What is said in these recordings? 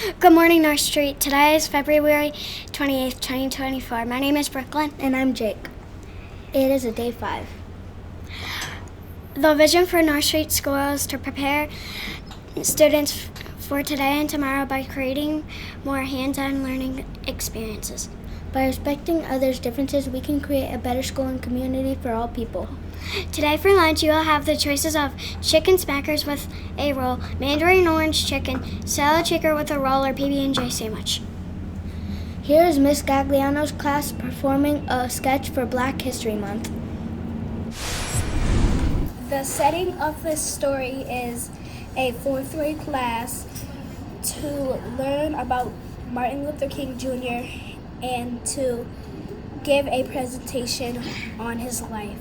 Good morning, North Street. Today is February 28th, 2024. My name is Brooklyn. And I'm Jake. It is a day 5. The vision for North Street School is to prepare students for today and tomorrow by creating more hands-on learning experiences. By respecting others' differences, we can create a better school and community for all people. Today for lunch, you will have the choices of chicken smackers with a roll, mandarin orange chicken, salad shaker with a roll, or PB&J sandwich. Here is Miss Gagliano's class performing a sketch for Black History Month. The setting of this story is a 4th grade class to learn about Martin Luther King Jr. and to give a presentation on his life.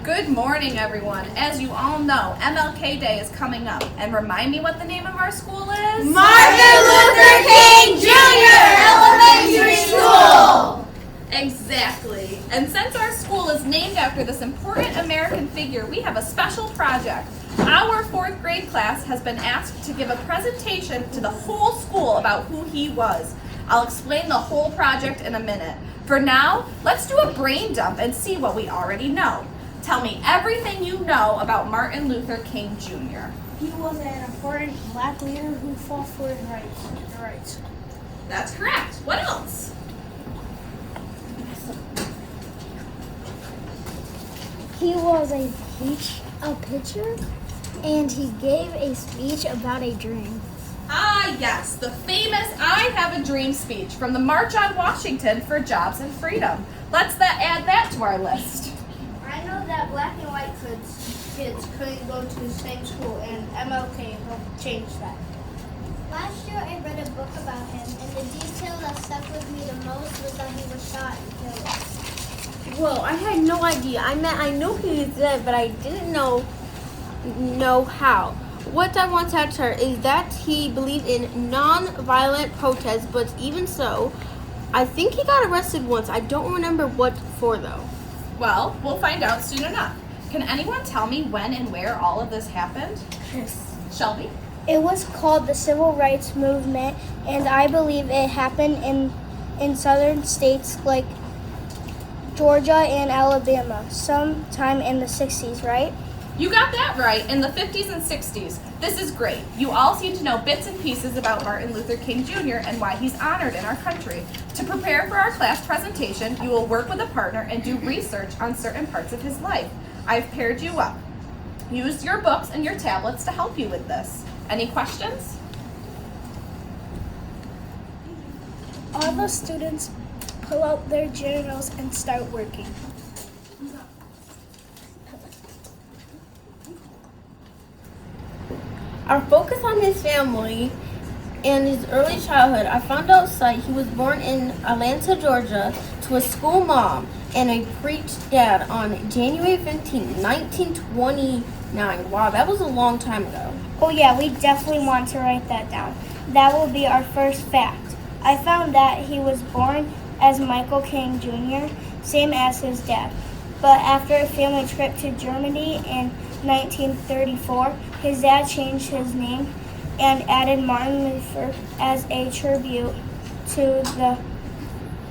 Good morning, everyone. As you all know, MLK Day is coming up. And remind me what the name of our school is? Martin Luther King Jr. Elementary School! Exactly. And since our school is named after this important American figure, we have a special project. Our 4th grade class has been asked to give a presentation to the whole school about who he was. I'll explain the whole project in a minute. For now, let's do a brain dump and see what we already know. Tell me everything you know about Martin Luther King Jr. He was an important Black leader who fought for his rights. That's correct. What else? He was a pitcher, and he gave a speech about a dream. Ah, yes, the famous I Have a Dream speech from the March on Washington for Jobs and Freedom. Let's add that to our list. I know that black and white kids couldn't go to the same school, and MLK helped change that. Last year I read a book about him, and the detail that stuck with me the most was that he was shot and killed. Whoa, I had no idea. I know he was dead, but I didn't know how. What I want to add to her is that he believed in non-violent protests, but even so, I think he got arrested once. I don't remember what for, though. Well, we'll find out soon enough. Can anyone tell me when and where all of this happened? Yes. Shelby? It was called the Civil Rights Movement, and I believe it happened in southern states like Georgia and Alabama sometime in the 60s, right? You got that right, in the 50s and 60s. This is great. You all seem to know bits and pieces about Martin Luther King Jr. and why he's honored in our country. To prepare for our class presentation, you will work with a partner and do research on certain parts of his life. I've paired you up. Use your books and your tablets to help you with this. Any questions? All the students pull out their journals and start working. Our focus on his family and his early childhood. I found out he was born in Atlanta, Georgia, to a school mom and a preached dad on January 15, 1929. Wow, that was a long time ago. Oh yeah, we definitely want to write that down. That will be our first fact. I found that he was born as Michael King Jr., same as his dad. But after a family trip to Germany in 1934, his dad changed his name and added Martin Luther as a tribute to the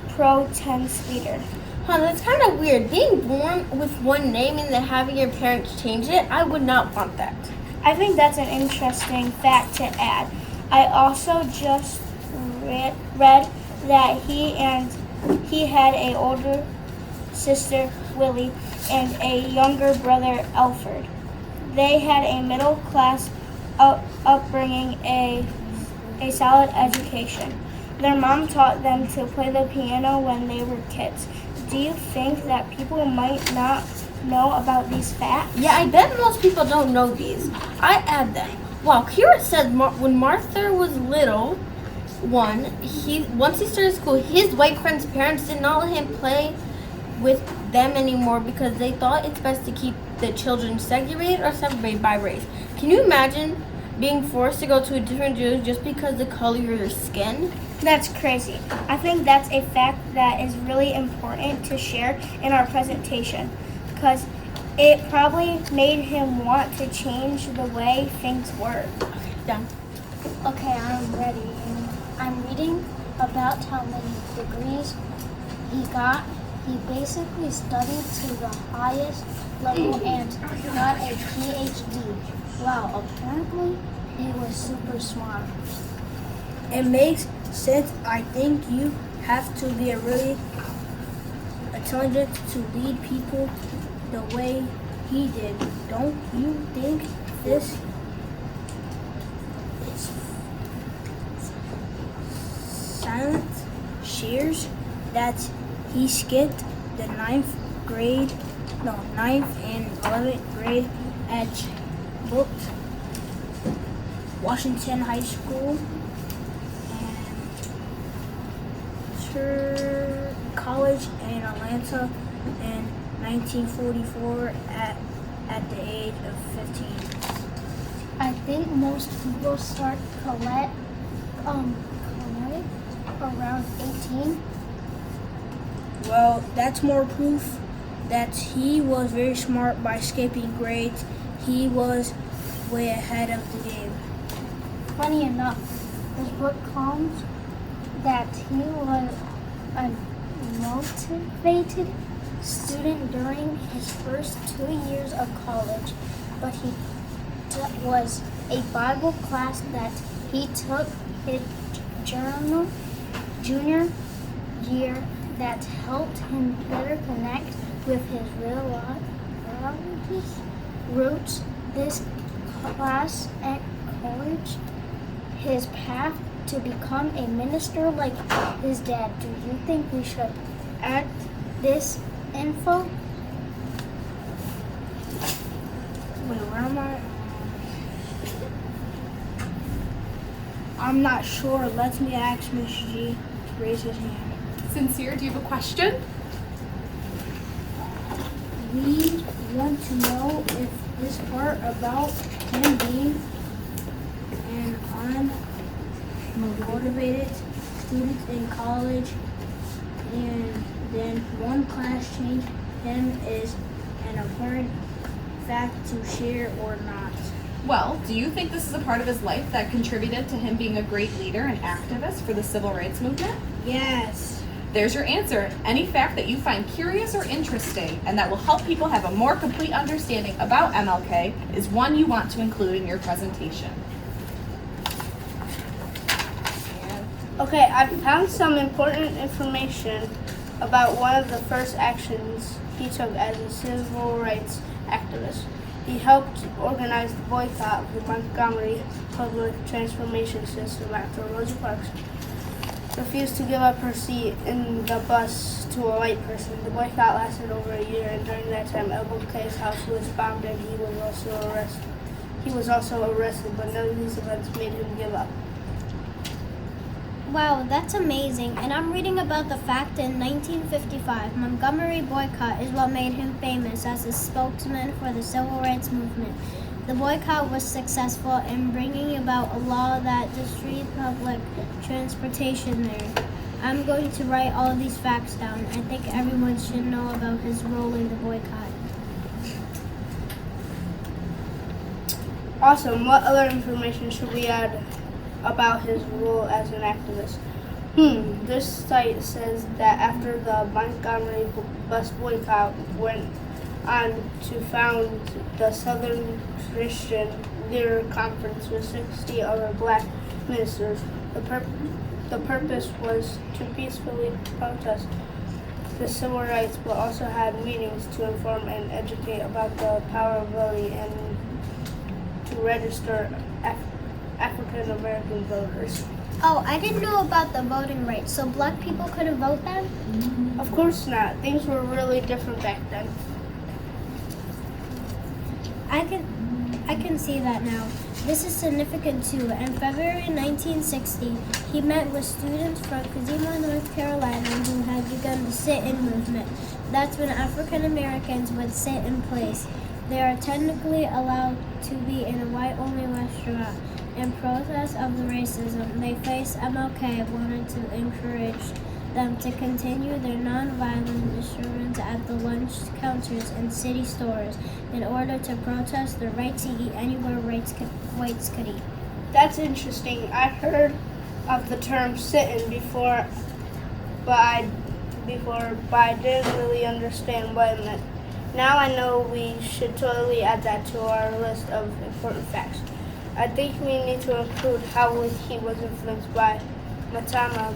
protest leader. That's kind of weird. Being born with one name and then having your parents change it, I would not want that. I think that's an interesting fact to add. I also just read that he had an older sister, Willie, and a younger brother, Alfred. They had a middle-class upbringing, a solid education. Their mom taught them to play the piano when they were kids. Do you think that people might not know about these facts? Yeah, I bet most people don't know these. I add them. Wow, here it says when Martha was little, once he started school, his white friend's parents did not let him play with them anymore because they thought it's best to keep the children segregated or separated by race. Can you imagine being forced to go to a different Jew just because of the color of your skin? That's crazy. I think that's a fact that is really important to share in our presentation because it probably made him want to change the way things were. Done. Okay, I'm ready. And I'm reading about how many degrees he got. He basically studied to the highest level and got a PhD. Wow, apparently he was super smart. It makes sense. I think you have to be a really intelligent to lead people the way he did. Don't you think this silence shares that he skipped the ninth and 11th grade at booked Washington High School and college in Atlanta in 1944 at the age of 15. I think most people start college around 18. Well, that's more proof that he was very smart by skipping grades. He was way ahead of the game. Funny enough, this book claims that he was a motivated student during his first 2 years of college, but he was a Bible class that he took his junior year that helped him better connect with his religious roots. This class at college, his path to become a minister like his dad. Do you think we should add this info? Wait, where am I? I'm not sure. Let me ask Mr. G to raise his hand. Sincere, do you have a question? We want to know if this part about him being an unmotivated student in college and then one class changed him is an important fact to share or not. Well, do you think this is a part of his life that contributed to him being a great leader and activist for the civil rights movement? Yes. There's your answer. Any fact that you find curious or interesting and that will help people have a more complete understanding about MLK is one you want to include in your presentation. Okay, I found some important information about one of the first actions he took as a civil rights activist. He helped organize the boycott of the Montgomery public transportation system after Rosa Parks refused to give up her seat in the bus to a white person. The boycott lasted over a year, and during that time, MLK's house was bombed and he was also arrested, but none of these events made him give up. Wow, that's amazing. And I'm reading about the fact in 1955, Montgomery boycott is what made him famous as a spokesman for the civil rights movement. The boycott was successful in bringing about a law that destroyed public transportation there. I'm going to write all these facts down. I think everyone should know about his role in the boycott. Awesome. What other information should we add about his role as an activist? This site says that after the Montgomery bus boycott went on to found the Southern Christian Leader Conference with 60 other black ministers. The purpose was to peacefully protest the civil rights, but also had meetings to inform and educate about the power of voting and to register African American voters. Oh, I didn't know about the voting rights. So black people couldn't vote then? Of course not. Things were really different back then. I can see that now. This is significant too. In February 1960, he met with students from Kazima, North Carolina, who had begun the sit-in movement. That's when African Americans would sit in place. They are technically allowed to be in a white-only restaurant. In protest of the racism they face, MLK wanted to encourage them to continue their nonviolent disturbance at the lunch counters and city stores in order to protest the right to eat anywhere whites could eat. That's interesting. I heard of the term sit-in before, but I didn't really understand what it meant. Now I know we should totally add that to our list of important facts. I think we need to include how he was influenced by Mahatma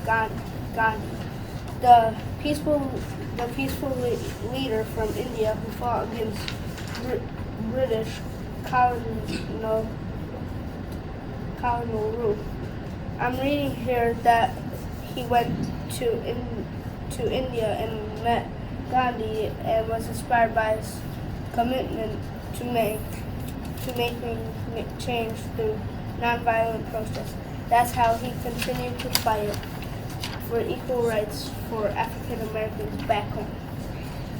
Gandhi, the peaceful leader from India who fought against British colonial rule. I'm reading here that he went to India and met Gandhi and was inspired by his commitment to making change through nonviolent protest. That's how he continued to fight for equal rights for African Americans back home.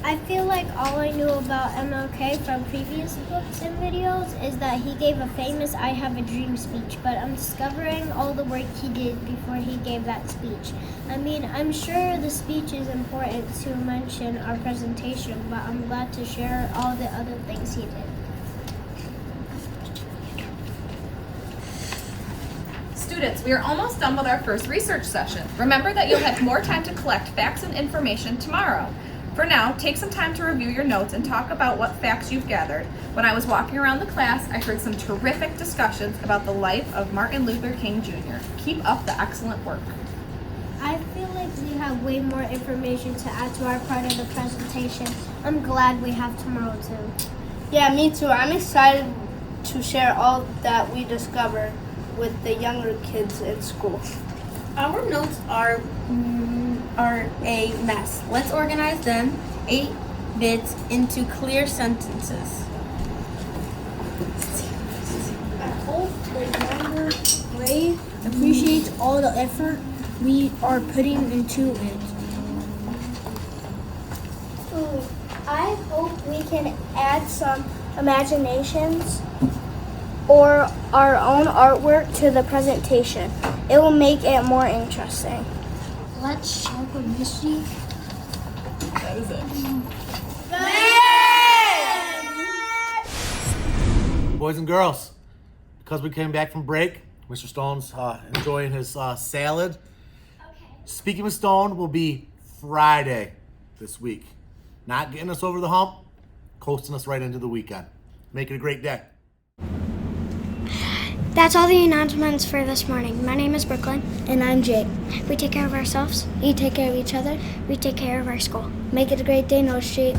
I feel like all I knew about MLK from previous books and videos is that he gave a famous I Have a Dream speech, but I'm discovering all the work he did before he gave that speech. I mean, I'm sure the speech is important to mention our presentation, but I'm glad to share all the other things he did. Students, we are almost done with our first research session. Remember that you'll have more time to collect facts and information tomorrow. For now, take some time to review your notes and talk about what facts you've gathered. When I was walking around the class, I heard some terrific discussions about the life of Martin Luther King Jr. Keep up the excellent work. I feel like we have way more information to add to our part of the presentation. I'm glad we have tomorrow too. Yeah, me too. I'm excited to share all that we discovered with the younger kids in school. Our notes are a mess. Let's organize them 8 bits into clear sentences. I hope the younger grade appreciates all the effort we are putting into it. I hope we can add some imaginations or our own artwork to the presentation. It will make it more interesting. Let's share publicity. That is it. Boys and girls, because we came back from break, Mr. Stone's enjoying his salad. Speaking with Stone will be Friday this week. Not getting us over the hump, coasting us right into the weekend. Make it a great day. That's all the announcements for this morning. My name is Brooklyn. And I'm Jake. We take care of ourselves. You take care of each other. We take care of our school. Make it a great day, North Street.